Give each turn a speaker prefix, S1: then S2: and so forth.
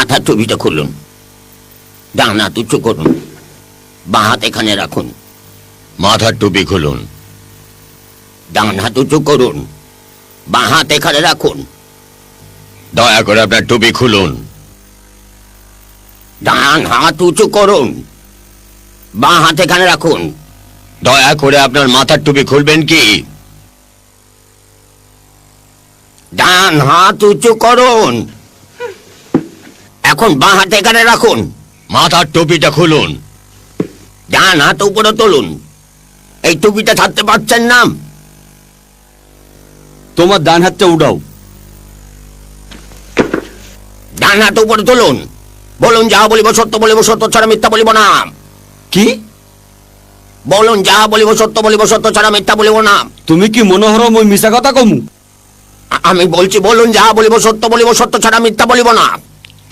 S1: মাথার টুপিটা খুলুন, ডান হাত উঁচু করুন, বাঁ হাত এখানে রাখুন। মাথার টুপি খুলুন, ডান হাত উঁচু করুন, বাঁ হাত এখানে রাখুন। দয়া করে আপনার টুপি খুলুন, ডান হাত উঁচু করুন, বাঁ হাত এখানে রাখুন। দয়া করে আপনার মাথার টুপি খুলবেন কি? ডান হাত উঁচু করুন, এখন বাঁ হাত এখানে রাখুন। মাথার টুপিটা খুলুন, ডান হাত উপরে তুলুন। এই টুপিটা ছাড়তে পারছেন না?
S2: তোমার ডান হাতটা উঠাও।
S1: ডান হাত উপরে তুলুন। বলুন, যাহা বলিব সত্য বলিব, সত্য ছাড়া মিথ্যা বলিব না।
S2: কি?
S1: বলুন, যাহা বলিব সত্য বলিব, সত্য ছাড়া মিথ্যা বলিব না।
S2: তুমি কি মনে হরো মই মিছা কথা কমু?
S1: আমি বলছি, বলুন, যাহা বলিব সত্য বলিব, সত্য ছাড়া মিথ্যা বলিব না।